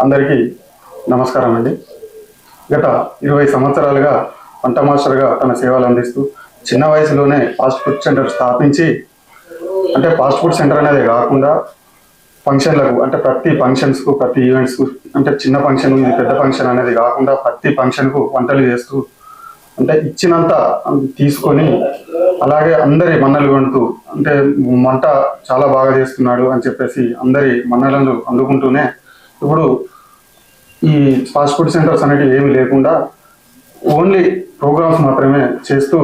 అందరికీ నమస్కారం అండి. గత 20 సంవత్సరాలుగా వంట మాస్టర్గా తన సేవలు అందిస్తూ చిన్న వయసులోనే ఫాస్ట్ ఫుడ్ సెంటర్ స్థాపించి, అంటే ఫాస్ట్ ఫుడ్ సెంటర్ అనేది కాకుండా ఫంక్షన్లకు, అంటే ప్రతి ఫంక్షన్స్కు, ప్రతి ఈవెంట్స్కు, అంటే చిన్న ఫంక్షన్ ఇది పెద్ద ఫంక్షన్ అనేది కాకుండా ప్రతి ఫంక్షన్కు వంటలు చేస్తూ, అంటే ఇచ్చినంత తీసుకొని అలాగే అందరి మన్నలు కొంటూ, అంటే వంట చాలా బాగా చేస్తున్నాడు అని చెప్పేసి అందరి మన్నలను అందుకుంటూనే ఇప్పుడు ఈ ఫాస్ట్ ఫుడ్ సెంటర్స్ అనేటివి ఏమి లేకుండా ఓన్లీ ప్రోగ్రామ్స్ మాత్రమే చేస్తూ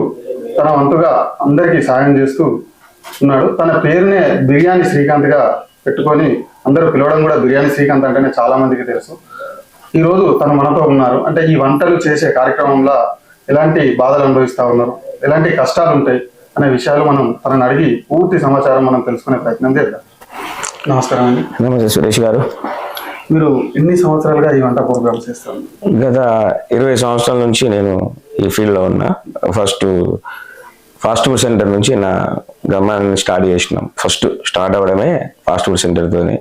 తన వంతుగా అందరికీ సాయం చేస్తూ ఉన్నాడు. తన పేరునే బిర్యానీ శ్రీకాంత్గా పెట్టుకొని అందరూ పిలవడం కూడా బిర్యానీ శ్రీకాంత్ అంటేనే చాలా మందికి తెలుసు. ఈరోజు తను మనతో ఉన్నారు. అంటే ఈ వంటలు చేసే కార్యక్రమంలో ఎలాంటి బాధలు అనుభవిస్తూ ఉన్నారు, ఎలాంటి కష్టాలు ఉంటాయి అనే విషయాలు మనం తనని అడిగి పూర్తి సమాచారం మనం తెలుసుకునే ప్రయత్నం చేద్దాం. నమస్కారం అండి. నమస్తే సురేష్ గారు. మీరు ఎన్ని సంవత్సరాలుగా ఈ వంట ప్రోగ్రామ్స్ చేస్తారు? గత 20 సంవత్సరాల నుంచి నేను ఈ ఫీల్డ్లో ఉన్నా. ఫాస్ట్ ఫుడ్ సెంటర్ నుంచి నా గమనాన్ని స్టార్ట్ చేసినాం. ఫస్ట్ స్టార్ట్ అవ్వడమే ఫాస్ట్ ఫుడ్ సెంటర్తోనే.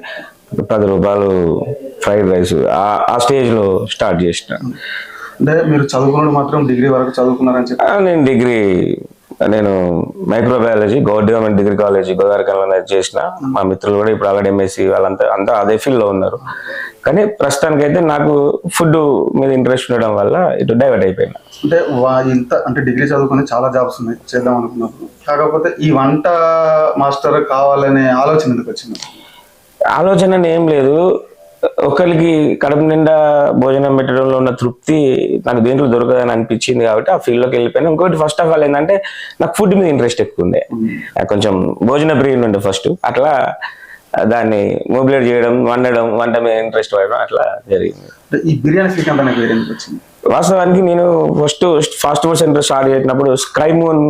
10 రూపాయలు ఫ్రైడ్ రైస్ ఆ స్టేజ్లో స్టార్ట్ చేసిన. అంటే మీరు చదువుకున్నప్పుడు మాత్రం డిగ్రీ వరకు చదువుకున్నారని చెప్పి? నేను మైక్రోబయాలజీ గవర్నమెంట్ డిగ్రీ కాలేజ్ గోదావరిలో చేసిన. మా మిత్రులు కూడా ఇప్పుడు ఆల్రెడీ ఎంఎస్సీ వాళ్ళంతా అదే ఫీల్డ్లో ఉన్నారు. కానీ ప్రస్తుతానికైతే నాకు ఫుడ్ మీద ఇంట్రెస్ట్ ఉండడం వల్ల ఇటు డైవర్ట్ అయిపోయినా. అంటే అంటే డిగ్రీ చదువుకుని చాలా జాబ్స్ ఉన్నాయి చేద్దాం అనుకున్నప్పుడు, కాకపోతే ఈ వంట మాస్టర్ కావాలనే ఆలోచన ఎందుకు వచ్చింది? ఆలోచన ఏం లేదు, ఒకరికి కడుపు నిండా భోజనం పెట్టడంలో ఉన్న తృప్తి నాకు దేంట్లో దొరకదని అనిపించింది కాబట్టి ఆ ఫీల్డ్లోకి వెళ్ళిపోయినా. ఇంకోటి ఫస్ట్ ఆఫ్ ఆల్ ఏంటంటే నాకు ఫుడ్ మీద ఇంట్రెస్ట్ ఎక్కువ ఉండే, కొంచెం భోజన ప్రియులు ఉండే ఫస్ట్. అట్లా దాన్ని మొబిలైట్ చేయడం, వంట మీద ఇంట్రెస్ట్ పడడం అట్లా జరిగింది. ఈ బిర్యానీ శ్రీకాంత్ అనే పేరు ఎందుకు వచ్చింది? వాస్తవానికి నేను first fast food centre start చేసినప్పుడు Sky Moon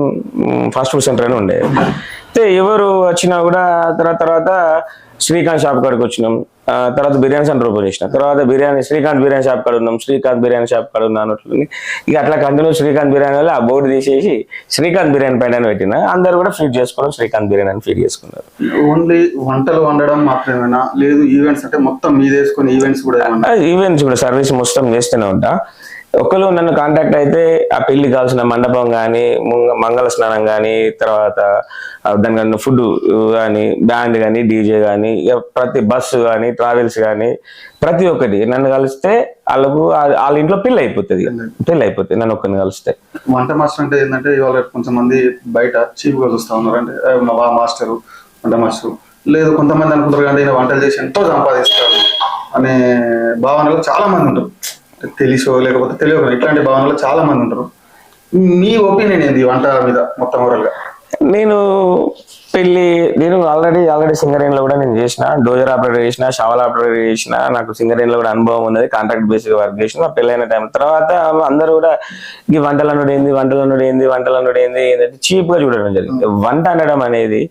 fast food centre అని ఉండే. అయితే ఎవరు వచ్చినా కూడా తర్వాత శ్రీకాంత్ షాప్ కాడికి వచ్చినాం. తర్వాత బిర్యానీ సెంటర్ ఓపెన్ చేసిన. తర్వాత శ్రీకాంత్ బిర్యానీ షాప్ కాడ ఉన్నాం. శ్రీకాంత్ బిర్యానీ షాప్ కాడ ఉన్నాను. ఇక అట్లా కంటిన్యూ శ్రీకాంత్ బిర్యానీ వల్ల ఆ బోర్డు తీసేసి శ్రీకాంత్ బిర్యానీ పైన పెట్టిన. అందరు కూడా ఫీడ్ చేసుకోవడం శ్రీకాంత్ బిర్యానీ అని ఫీడ్ చేసుకున్నారు. ఓన్లీ వంటలు వండడం మాత్రమేనా, లేదు ఈవెంట్స్ అంటే మొత్తం మీద వేసుకుని ఈవెంట్స్ కూడా సర్వీస్ మొత్తం చేస్తూనే ఉంటా. ఒకరు నన్ను కాంటాక్ట్ అయితే ఆ పెళ్లి కావాల్సిన మండపం కానీ, మంగళ స్నానం కానీ, తర్వాత దానికన్నా ఫుడ్ కానీ, బ్యాండ్ కానీ, డీజే కానీ, ప్రతి బస్సు కానీ, ట్రావెల్స్ కానీ ప్రతి ఒక్కటి నన్ను కలిస్తే వాళ్ళ ఇంట్లో పెళ్లి అయిపోతుంది నన్ను ఒక్కరిని కలిస్తే. వంట మాస్టర్ అంటే ఏంటంటే ఇవాళ కొంచెం మంది బయట చీప్ గా చూస్తా ఉన్నారు. అంటే మాస్టరు వంట మాస్టరు లేదు, కొంతమంది అనుకుంటారు కానీ వంటలు చేసి ఎంతో సంపాదిస్తారు అనే భావనలో చాలా మంది ఉంటారు. తెలుసో లేకపోతే తెలియక ఇట్లాంటి భావనలో చాలా మంది ఉంటారు. మీ ఒపీనియన్ ఏంది వంట మీద మొత్తం ఓవరాల్ గా? నేను ఆల్రెడీ సింగరేణి లో కూడా నేను చేసిన, డోజర్ ఆపరేటర్ చేసిన, షవల్ ఆపరేటర్ చేసిన. నాకు సింగరేణి లో కూడా అనుభవం ఉన్నది. కాంట్రాక్ట్ బేస్డ్ వర్క్ చేసిన. పెళ్ళైన టైం తర్వాత అందరూ కూడా ఈ వంటలు అనుడు ఏంది చీప్ గా చూడడం జరిగింది. వంట అనడం అనేది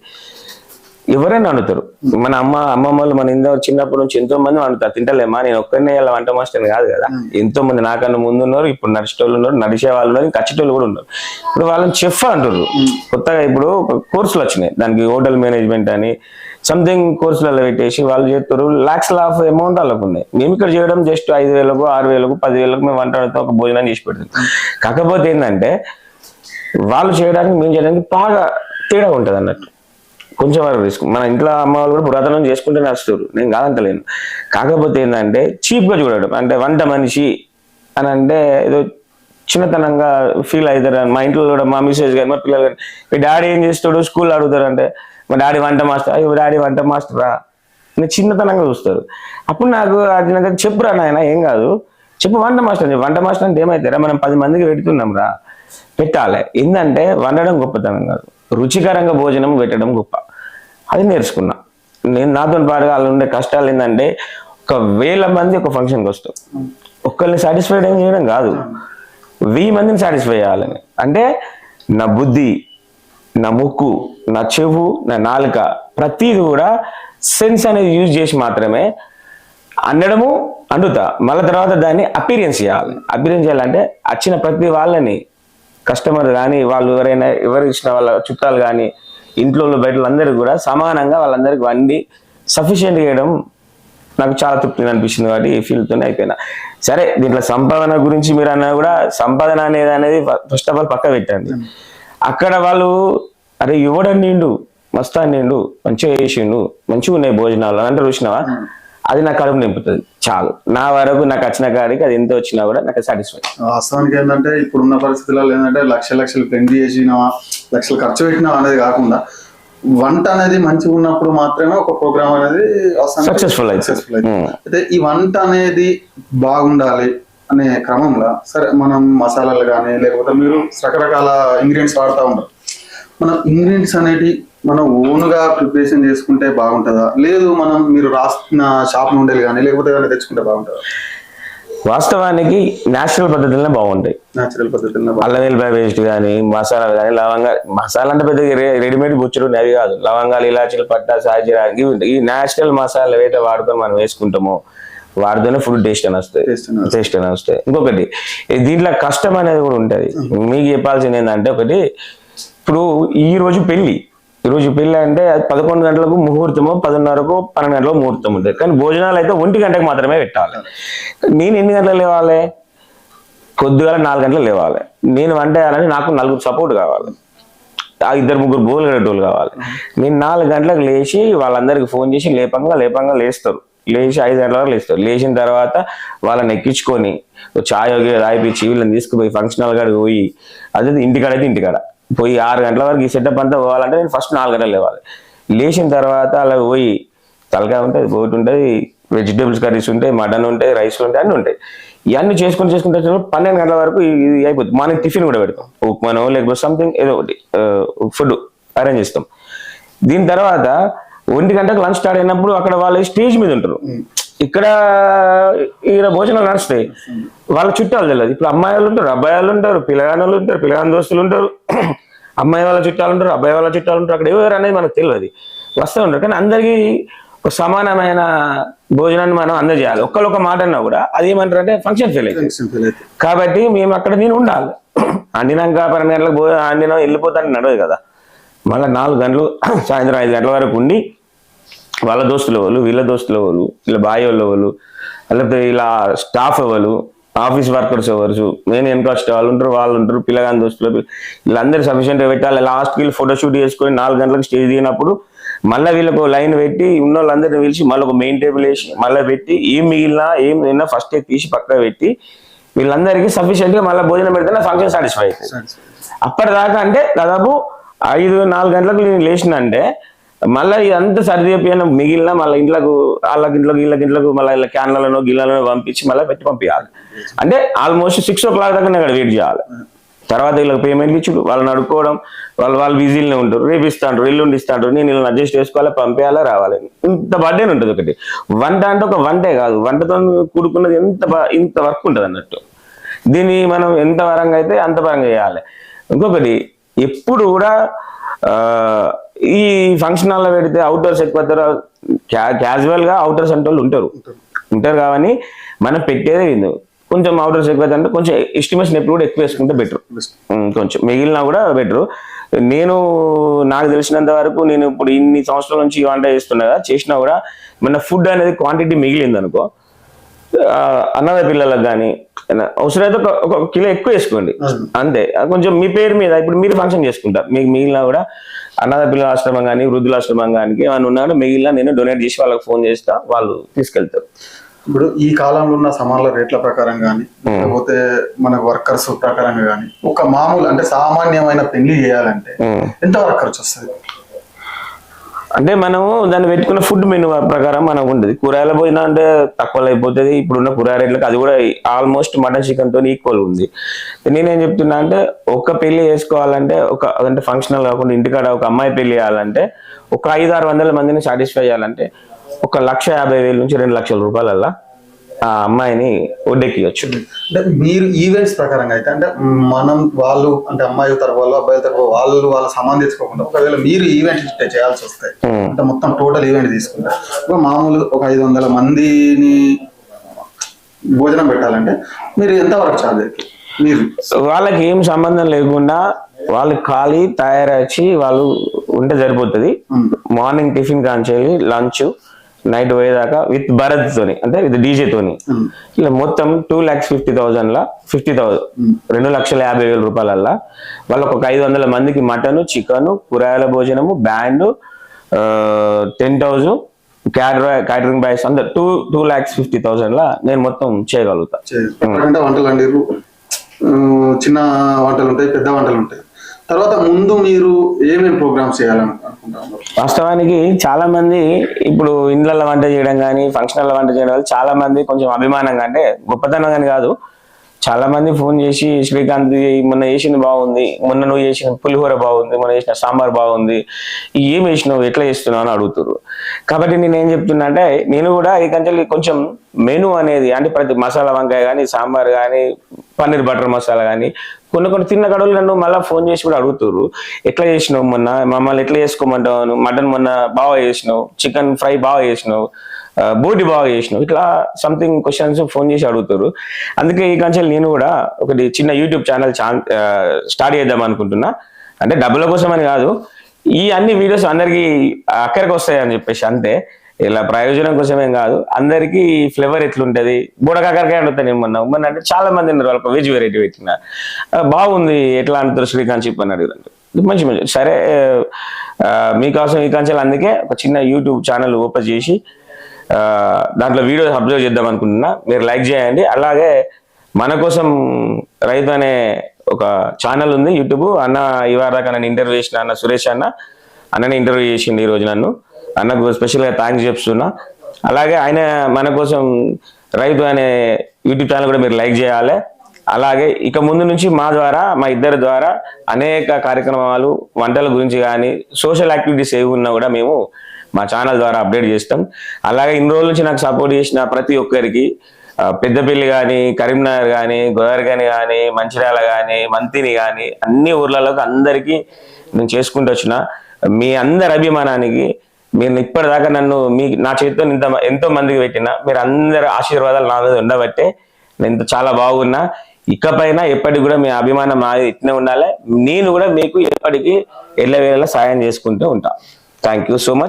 ఎవరైనా వండుతారు. మన అమ్మమ్మలు మన చిన్నప్పటి నుంచి ఎంతో మంది వండుతారు. తింటలేమా, నేను ఒక్కరినే ఇలా వంట మాస్టర్ కాదు కదా, ఎంతో మంది నాకన్నా ముందు ఉన్నారు. ఇప్పుడు నడిచేటోళ్ళు ఉన్నారు, నడిచే వాళ్ళు ఉన్నారు, కచ్చేటోళ్ళు కూడా ఉన్నారు. ఇప్పుడు వాళ్ళని చెఫ్ అంటారు. కొత్తగా ఇప్పుడు కోర్సులు వచ్చినాయి, దానికి హోటల్ మేనేజ్మెంట్ అని సంథింగ్ కోర్సులలో పెట్టేసి వాళ్ళు చేస్తారు. లాక్స్ ఆఫ్ అమౌంట్ వాళ్ళకు ఉన్నాయి. మేము ఇక్కడ చేయడం జస్ట్ 5,000, 6,000, 10,000 మేము వంట వండుతాం, ఒక భోజనాన్ని చేసి పెడతాం. కాకపోతే ఏంటంటే వాళ్ళు చేయడానికి మేము చేయడానికి బాగా తేడా ఉంటుంది అన్నట్టు. కొంచెం వరకు రిస్క్. మన ఇంట్లో అమ్మ వాళ్ళు కూడా పురాతనం చేసుకుంటే నడుస్తారు, నేను కాదంటలేను. కాకపోతే ఏంటంటే చీప్గా చూడడం. అంటే వంట మనిషి అని అంటే ఏదో చిన్నతనంగా ఫీల్ అవుతారు. మా ఇంట్లో కూడా మా మిస్సెస్ కానీ, మా పిల్లలు కానీ, మీ డాడీ ఏం చేస్తాడు స్కూల్లో అడుగుతారు. అంటే మా డాడీ వంట మాస్టర్. అయ్యో డాడీ వంట మాస్టరా అని చిన్నతనంగా చూస్తారు. అప్పుడు నాకు అది చెప్పురా నాయన, ఏం కాదు చెప్పు, వంట మాస్టర్ అంటే ఏమవుతారా, మనం 10 మందికి పెడుతున్నాం రా, పెట్టాలి. ఏంటంటే వండడం గొప్పతనం కాదు, రుచికరంగా భోజనం పెట్టడం గొప్ప. అది నేర్చుకున్నా నేను. నాతో పాటుగా వాళ్ళు ఉండే కష్టాలు ఏంటంటే 1,000 మంది ఒక ఫంక్షన్కి వస్తాం. ఒక్కరిని సాటిస్ఫైడ్ ఏం చేయడం కాదు, 1000 మందిని సాటిస్ఫై చేయాలని. అంటే నా బుద్ధి, నా ముక్కు, నా చెవు, నా నాలుక ప్రతిది కూడా సెన్స్ అనేది యూజ్ చేసి మాత్రమే అండుతా. మళ్ళీ తర్వాత దాన్ని అపీరియన్స్ చేయాలంటే వచ్చిన ప్రతి వాళ్ళని, కస్టమర్ కానీ, వాళ్ళు ఎవరు ఇచ్చిన వాళ్ళ చుట్టాలు కానీ, ఇంట్లో బయట అందరికీ కూడా సమానంగా వాళ్ళందరికీ వండి సఫిషియెంట్ చేయడం నాకు చాలా తృప్తిగా అనిపించింది కాబట్టి ఈ ఫీల్డ్ తోనే అయిపోయినా. సరే దీంట్లో సంపాదన గురించి మీరు అన్నా కూడా సంపాదన అనేది ఫస్ట్ ఆఫ్ ఆల్ పక్క పెట్టండి. అక్కడ వాళ్ళు అరే ఇవ్వడం నిండు మస్తా నిండు మంచిగా చేసిండు మంచిగా ఉన్నాయి భోజనాలు అంటే చూసినావా, అది నాకు కడుపు నింపుతుంది చాలు. నా వరకు నాకు వచ్చిన కాడికి అది ఎంత వచ్చినా కూడా నాకు సాటిస్ఫై. వాస్తవానికి ఏంటంటే ఇప్పుడున్న పరిస్థితులలో ఏంటంటే లక్షలు పెండి చేసినావా, లక్షలు ఖర్చు పెట్టినావా అనేది కాకుండా వంట అనేది మంచిగా ఉన్నప్పుడు మాత్రమే ఒక ప్రోగ్రామ్ అనేది సక్సెస్ఫుల్ అయితే అయితే ఈ వంట అనేది బాగుండాలి అనే క్రమంలో సరే మనం మసాలాలు కానీ లేకపోతే మీరు రకరకాల ఇంగ్రీడియంట్స్ వాడుతూ ఉంటారు. మనం ఇంగ్రీడియంట్స్ అనేది మనం ఓన్గా ప్రిపరేషన్ చేసుకుంటే బాగుంటుందా, లేదు మనం మీరు రాసిన షాప్ నుండి కానీ లేకపోతే ఏదైనా తెచ్చుకుంటే బాగుంటుందా? వాస్తవానికి నేచురల్ పద్ధతులనే బాగుంటాయి. నేచురల్ పద్ధతుల్లో అల్లం వెల్లిపాయ పేస్ట్ కానీ మసాలాలు కానీ లవంగా మసాలా అంటే పెద్ద రెడీమేడ్ బుచ్చులు అవి కాదు. లవంగాలు ఇలాచీలు పట్టా సాజీరా ఇవి ఉంటాయి. ఈ నేచురల్ మసాలాలు ఏవైతే వాడుకొని మనం వేసుకుంటామో వాడితోనే ఫుడ్ టేస్ట్ అని వస్తాయి. ఇంకొకటి దీంట్లో కష్టం అనేది కూడా ఉంటది. మీకు చెప్పాల్సింది ఏంటంటే ఒకటి, ఇప్పుడు ఈ రోజు పెళ్లి అంటే 11 గంటలకు ముహూర్తము, 10:30కు 12 గంటలకు ముహూర్తం ఉంటుంది. కానీ భోజనాలు అయితే 1 గంటకు మాత్రమే పెట్టాలి. నేను ఎన్ని గంటలు లేవాలి? కొద్దిగా 4 గంటలు లేవాలి. నేను వంట చేయాలని నాకు 4 సపోర్ట్ కావాలి, 2-3 బోలు కట్టేటోళ్ళు కావాలి. నేను 4 గంటలకు లేచి వాళ్ళందరికి ఫోన్ చేసి లేపంగా లేస్తారు. లేచి 5 గంటల వరకు లేస్తారు. లేచిన తర్వాత వాళ్ళని ఎక్కించుకొని చాయ్ రాయిపించి వీళ్ళని తీసుకుపోయి ఫంక్షన్ హాల్ కాడికి పోయి, అదే ఇంటికాడ పోయి 6 గంటల వరకు ఈ సెటప్ అంతా పోవాలంటే నేను ఫస్ట్ 4 గంటలు లేవాలి. లేచిన తర్వాత అలా పోయి తలకాయ ఉంటుంది, బోటి ఉంటుంది, వెజిటేబుల్స్ కర్రీస్ ఉంటాయి, మటన్ ఉంటాయి, రైస్లు ఉంటాయి, అన్నీ ఉంటాయి. ఇవన్నీ చేసుకుంటే 12 గంటల వరకు ఇది అయిపోతుంది. మార్నింగ్ టిఫిన్ కూడా పెడతాం, ఉప్మానో లేకపోతే సంథింగ్ ఏదో ఒకటి ఫుడ్ అరేంజ్ చేస్తాం. దీని తర్వాత 1 గంటకు లంచ్ స్టార్ట్ అయినప్పుడు అక్కడ వాళ్ళు స్టేజ్ మీద ఉంటారు. ఇక్కడ భోజనాలు నడుస్తాయి. వాళ్ళ చుట్టాలు తెలియదు. ఇప్పుడు అమ్మాయి వాళ్ళు ఉంటారు, అబ్బాయి వాళ్ళు ఉంటారు, పిల్లగాని వాళ్ళు ఉంటారు, పిల్లగాని దోస్తులు ఉంటారు, అమ్మాయి వాళ్ళ చుట్టాలు ఉంటారు, అబ్బాయి వాళ్ళ చుట్టాలు ఉంటారు. అక్కడ ఎవరు అనేది మనకు తెలియదు, వస్తూ ఉంటారు. కానీ అందరికీ ఒక సమానమైన భోజనాన్ని మనం అందజేయాలి. ఒక్క మాట అన్నా కూడా అది ఏమంటారు అంటే ఫంక్షన్ ఫెయిల్ అవుతుంది. కాబట్టి మేము అక్కడ నేను ఉండాలి. అండినాక 12 గంటలకు అండినా వెళ్ళిపోతాను నడవదు కదా. మళ్ళీ 4 గంటలు సాయంత్రం 5 గంటల వరకు ఉండి వాళ్ళ దోస్తులు వాళ్ళు, వీళ్ళ దోస్తులు వాళ్ళు, వీళ్ళ బాయ్ వాళ్ళు, లేకపోతే ఇలా స్టాఫ్ వాళ్ళు, ఆఫీస్ వర్కర్స్ ఎవరు, మెయిన్ ఎన్కాస్ట్ వాళ్ళు ఉంటారు, పిల్లగాని దోస్తులు వీళ్ళందరూ సఫిషియెంట్గా పెట్టాలి. లాస్ట్ వీళ్ళు ఫోటోషూట్ చేసుకొని 4 గంటలకు స్టేజ్ దిగినప్పుడు మళ్ళీ వీళ్ళకు లైన్ పెట్టి ఉన్న వాళ్ళందరినీ పిలిచి మళ్ళీ ఒక మెయిన్ టేబుల్ వేసి మళ్ళీ పెట్టి ఏం మిగిలినా ఏం తిన్నా ఫస్ట్ తీసి పక్కన పెట్టి వీళ్ళందరికీ సఫిషియెంట్గా మళ్ళీ భోజనం పెడితేనే ఫంక్షన్ సాటిస్ఫై అవుతుంది. అప్పటిదాకా అంటే దాదాపు 4 గంటలకు నేను లేచినంటే మళ్ళీ ఇదంతా సరిదిపోయిన మిగిలిన మళ్ళీ ఇంట్లోకి వీళ్ళకి మళ్ళీ క్యాన్లలో గిన్నెలను పంపించి మళ్ళీ పెట్టి పంపించాలి. అంటే ఆల్మోస్ట్ 6 o'clock దాకా అక్కడ వెయిట్ చేయాలి. తర్వాత వీళ్ళకి పేమెంట్ ఇచ్చుడు, వాళ్ళని అడుక్కోవడం, వాళ్ళు బిజీలోనే ఉంటారు. రేపు ఇస్తాంటారు, ఎల్లుండి ఇస్తాంటారు, నేను వీళ్ళని అడ్జస్ట్ చేసుకోవాలి, పంపేయాలా, రావాలి. ఇంత బర్డెన్ ఉంటుంది. ఒకటి వంట అంటే ఒక వంటే కాదు, వంటతో కూడుకున్నది ఇంత వర్క్ ఉంటుంది అన్నట్టు. దీన్ని మనం ఎంత పరంగా అయితే అంత పరంగా చేయాలి. ఇంకొకటి ఎప్పుడు కూడా ఈ ఫంక్షన్ హాల్లో పెడితే అవుటర్స్ ఎక్కువ క్యాజువల్ గా అవుటర్స్ అంటే వాళ్ళు ఉంటారు కాబట్టి మనం పెట్టేదే కొంచెం అవుటర్స్ ఎక్కువ అంటే కొంచెం ఎస్టిమేషన్ ఎప్పుడు కూడా ఎక్కువ వేసుకుంటే బెటర్. కొంచెం మిగిలినా కూడా బెటర్. నాకు తెలిసినంత వరకు నేను ఇప్పుడు ఇన్ని సంవత్సరాల నుంచి వంట చేసినా కూడా మన ఫుడ్ అనేది క్వాంటిటీ మిగిలింది అనుకో, అన్నద పిల్లలకు కానీ అవసరమైతే ఒక కిలో ఎక్కువ వేసుకోండి అంతే. కొంచెం మీ పేరు మీద ఇప్పుడు మీరు ఫంక్షన్ చేసుకుంటారు, మీకు మిగిలిన కూడా అన్నద పిల్లల ఆశ్రమం కానీ వృద్ధుల ఆశ్రమం కానీ ఏమైనా ఉన్నాడో మిగిలిన నేను డొనేట్ చేసి వాళ్ళకి ఫోన్ చేస్తా, వాళ్ళు తీసుకెళ్తారు. ఇప్పుడు ఈ కాలంలో ఉన్న సామాన్ల రేట్ల ప్రకారం కానీ లేకపోతే మన వర్కర్స్ ప్రకారంగా కానీ ఒక మామూలు అంటే సామాన్యమైన పెళ్లి చేయాలంటే ఎంత వరకు ఖర్చు వస్తుంది? అంటే మనము దాన్ని పెట్టుకున్న ఫుడ్ మెనూ ప్రకారం మనకు ఉంటుంది. కూరగాయల పోయినా అంటే తక్కువలో అయిపోతుంది. ఇప్పుడున్న కూరగాయ రేట్లకు అది కూడా ఆల్మోస్ట్ మటన్ చికెన్ తో ఈక్వల్ ఉంది. నేనేం చెప్తున్నా అంటే ఒక్క పెళ్లి చేసుకోవాలంటే అంటే ఫంక్షనల్ కాకుండా ఇంటికాడ ఒక అమ్మాయి పెళ్లి చేయాలంటే ఒక 500-600 మందిని సాటిస్ఫై చేయాలంటే 1,50,000 నుంచి 2 లక్షల రూపాయలల్లా ఆ అమ్మాయిని ఒడ్డెక్కియచ్చు. అంటే మీరు ఈవెంట్స్ ప్రకారంగా అయితే అంటే వాళ్ళు అంటే అమ్మాయి తరపు వాళ్ళు అబ్బాయి తరపు వాళ్ళ సంబంధం తెచ్చుకోకుండా ఒకవేళ మీరు ఈవెంట్ చేయాల్సి వస్తాయి అంటే మొత్తం టోటల్ ఈవెంట్ తీసుకుంటే మామూలు ఒక 500 మందిని భోజనం పెట్టాలంటే మీరు ఎంతవరకు ఛార్జ్ అవుతుంది? మీరు వాళ్ళకి ఏం సంబంధం లేకుండా వాళ్ళకి ఖాళీ తయారచ్చి వాళ్ళు ఉంటే సరిపోతుంది. మార్నింగ్ టిఫిన్ కాంచేయాలి, లంచ్ నైట్ పోయేదాకా విత్ భరత్ తోని అంటే విత్ డీజే తోని ఇలా మొత్తం 2,50,000 2,50,000 రూపాయలల్లా వాళ్ళకు ఒక 500 మందికి మటన్, చికెన్, కూరగాయల భోజనము, band, tent house, catering boys అందరు 2,50,000 నేను మొత్తం చేయగలుగుతా. అంటే వంటలు వండిరు, చిన్న వంటలు ఉంటాయి, పెద్ద వంటలు ఉంటాయి. తర్వాత ముందు మీరు ఏమేమి ప్రోగ్రామ్స్ చేయాలని అనుకుంటారు? వాస్తవానికి చాలా మంది ఇప్పుడు ఇండ్లలో వంట చేయడం కానీ ఫంక్షన్ల వంట చేయడం వల్ల చాలా మంది కొంచెం అభిమానంగా అంటే గొప్పతనం కానీ కాదు, చాలా మంది ఫోన్ చేసి శ్రీకాంత్ మొన్న చేసింది బాగుంది, మొన్న నువ్వు చేసిన పులిహోర బాగుంది, మొన్న చేసిన సాంబార్ బాగుంది, ఏం వేసినావు, ఎట్లా చేస్తున్నావు అని అడుగుతారు. కాబట్టి నేను ఏం చెప్తున్నా అంటే నేను కూడా ఈ కంచెలు కొంచెం మెను అనేది అంటే ప్రతి మసాలా వంకాయ కానీ, సాంబార్ కానీ, పన్నీర్ బటర్ మసాలా కానీ కొన్ని తిన్న కడవలు నన్ను మళ్ళీ ఫోన్ చేసి కూడా అడుగుతారు, ఎట్లా చేసినావు, మొన్న మమ్మల్ని ఎట్లా చేసుకోమంటావు, మటన్ మొన్న బాగా చేసినావు, చికెన్ ఫ్రై బాగా చేసినావు, బోటి బాగా చేసినావు, ఇట్లా సంథింగ్ క్వశ్చన్స్ ఫోన్ చేసి అడుగుతారు. అందుకే ఈ కంచెలు నేను కూడా ఒకటి చిన్న యూట్యూబ్ ఛానల్ స్టార్ట్ చేద్దాం అనుకుంటున్నా. అంటే డబ్బుల కోసం అని కాదు, ఈ అన్ని వీడియోస్ అందరికి అక్కడికి వస్తాయి అని చెప్పేసి, అంతే ఇలా ప్రయోజనం కోసమేం కాదు, అందరికి ఫ్లేవర్ ఎట్లుంటది. బుడకాకరకాయ అడుగుతాను నేను మొన్న అంటే చాలా మంది ఉన్నారు, వాళ్ళకి వెజ్ వెరైటీ పెట్టిన బాగుంది ఎట్లా అంటారు శ్రీకాంత్ చెప్పి అని అడుగుతారు. మంచి సరే మీకోసం ఈ కంచెలు అందుకే ఒక చిన్న యూట్యూబ్ ఛానల్ ఓపెన్ చేసి దాంట్లో వీడియోస్ అప్లోడ్ చేద్దాం అనుకుంటున్నా. మీరు లైక్ చేయండి. అలాగే మన కోసం రైతు అనే ఒక ఛానల్ ఉంది యూట్యూబ్. అన్న ఇవాళ దాకా నన్ను ఇంటర్వ్యూ చేసిన అన్న సురేష్ అన్నని ఇంటర్వ్యూ చేసిండు ఈరోజు. అన్నకు స్పెషల్గా థ్యాంక్స్ చెప్తున్నా. అలాగే ఆయన మన కోసం రైతు అనే యూట్యూబ్ ఛానల్ కూడా మీరు లైక్ చేయాలి. అలాగే ఇక ముందు నుంచి మా ఇద్దరి ద్వారా అనేక కార్యక్రమాలు వంటల గురించి కానీ సోషల్ యాక్టివిటీస్ ఏవి ఉన్నా కూడా మేము మా ఛానల్ ద్వారా అప్డేట్ చేస్తాం. అలాగే ఇన్ని రోజుల నుంచి నాకు సపోర్ట్ చేసిన ప్రతి ఒక్కరికి పెద్దపల్లి కానీ, కరీంనగర్ కానీ, గోదావరి కానీ, మంచిర్యాల కానీ, మంతిని కానీ అన్ని ఊర్లలోకి అందరికీ నేను చేసుకుంటూ వచ్చిన మీ అందరి అభిమానానికి మీరు ఇప్పటిదాకా నన్ను నా చేతితో ఎంతో మందికి పెట్టిన మీరు అందరి ఆశీర్వాదాలు నా మీద ఉండబట్టే నేను చాలా బాగున్నా. ఇకపైన ఎప్పటికి కూడా మీ అభిమానం ఇట్నే ఉండాలి. నేను కూడా మీకు ఎప్పటికీ ఎల్లవేళలా సాయం చేసుకుంటూ ఉంటా. Thank you so much.